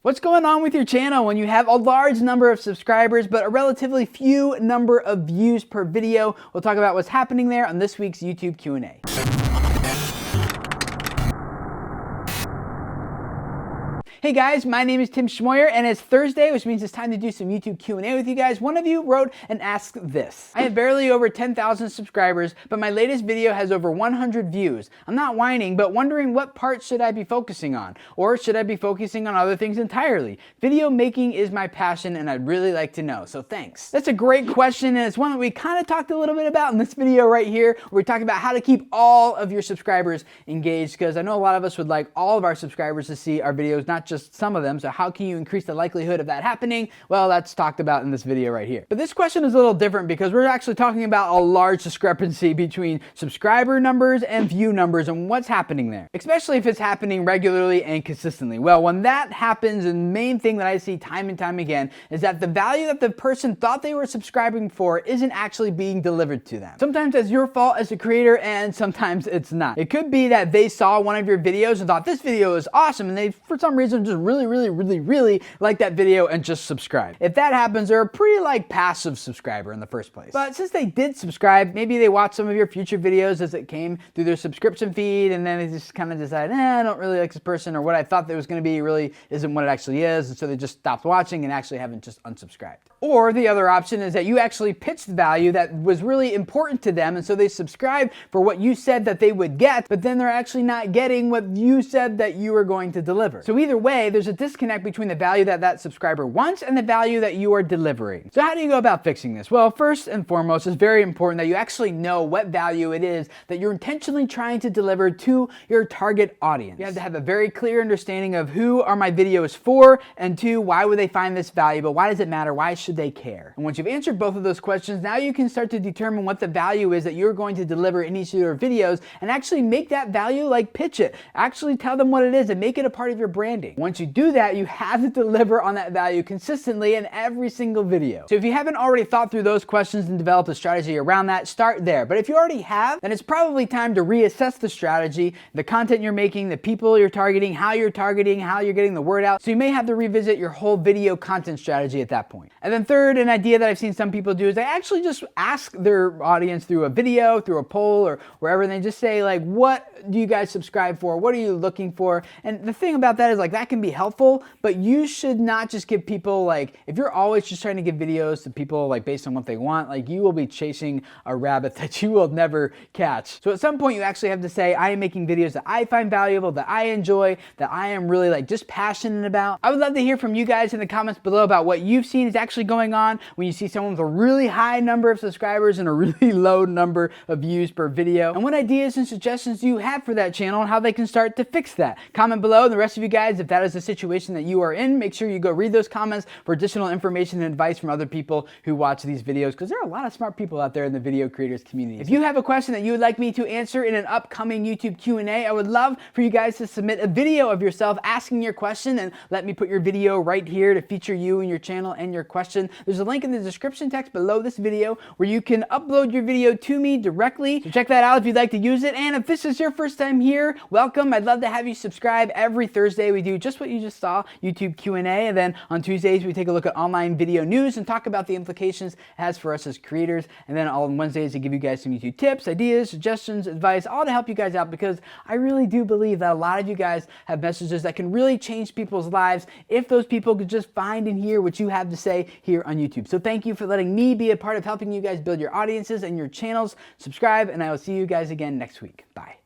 What's going on with your channel when you have a large number of subscribers but a relatively few number of views per video? We'll talk about what's happening there on this week's YouTube Q&A. Hey guys, my name is Tim Schmoyer and it's Thursday, which means it's time to do some YouTube Q&A with you guys. One of you wrote and asked this. I have barely over 10,000 subscribers, but my latest video has over 100 views. I'm not whining, but wondering what part should I be focusing on? Or should I be focusing on other things entirely? Video making is my passion and I'd really like to know, so thanks. That's a great question and it's one that we kind of talked a little bit about in this video right here, where we talk about how to keep all of your subscribers engaged, because I know a lot of us would like all of our subscribers to see our videos, not just some of them. So how can you increase the likelihood of that happening? Well, that's talked about in this video right here. But this question is a little different because we're actually talking about a large discrepancy between subscriber numbers and view numbers and what's happening there, especially if it's happening regularly and consistently. Well, when that happens, the main thing that I see time and time again is that the value that the person thought they were subscribing for isn't actually being delivered to them. Sometimes it's your fault as a creator and sometimes it's not. It could be that they saw one of your videos and thought this video is awesome and they, for some reason, just really like that video and just subscribe. If that happens, they're a pretty passive subscriber in the first place. But since they did subscribe, maybe they watched some of your future videos as it came through their subscription feed and then they just kind of decided, I don't really like this person, or what I thought that was going to be really isn't what it actually is, and so they just stopped watching and actually haven't just unsubscribed. Or the other option is that you actually pitched value that was really important to them and so they subscribed for what you said that they would get, but then they're actually not getting what you said that you were going to deliver. So either way, there's a disconnect between the value that that subscriber wants and the value that you are delivering. So how do you go about fixing this? Well, first and foremost, it's very important that you actually know what value it is that you're intentionally trying to deliver to your target audience. You have to have a very clear understanding of who are my videos for, and two, why would they find this valuable? Why does it matter? Why should they care? And once you've answered both of those questions, now you can start to determine what the value is that you're going to deliver in each of your videos and actually make that value, pitch it. Actually tell them what it is and make it a part of your branding. Once you do that, you have to deliver on that value consistently in every single video. So if you haven't already thought through those questions and developed a strategy around that, start there. But if you already have, then it's probably time to reassess the strategy, the content you're making, the people you're targeting, how you're getting the word out. So you may have to revisit your whole video content strategy at that point. And then third, an idea that I've seen some people do is they actually just ask their audience through a video, through a poll, or wherever, and they just say what do you guys subscribe for? What are you looking for? And the thing about that is that can be helpful, but you should not just give people if you're always just trying to give videos to people based on what they want, you will be chasing a rabbit that you will never catch. So at some point you actually have to say, I am making videos that I find valuable, that I enjoy, that I am really just passionate about. I would love to hear from you guys in the comments below about what you've seen is actually going on when you see someone with a really high number of subscribers and a really low number of views per video, and what ideas and suggestions do you have for that channel and how they can start to fix that. Comment below, and the rest of you guys, if that is the situation that you are in, make sure you go read those comments for additional information and advice from other people who watch these videos, because there are a lot of smart people out there in the video creators community. If you have a question that you would like me to answer in an upcoming YouTube Q&A, I would love for you guys to submit a video of yourself asking your question and let me put your video right here to feature you and your channel and your question. There's a link in the description text below this video where you can upload your video to me directly. So check that out if you'd like to use it. And if this is your first time here, welcome. I'd love to have you subscribe. Every Thursday we do just what you just saw, YouTube Q&A, and then on Tuesdays we take a look at online video news and talk about the implications it has for us as creators, and then on Wednesdays I give you guys some YouTube tips, ideas, suggestions, advice, all to help you guys out, because I really do believe that a lot of you guys have messages that can really change people's lives if those people could just find and hear what you have to say here on YouTube. So thank you for letting me be a part of helping you guys build your audiences and your channels. Subscribe, and I will see you guys again next week. Bye.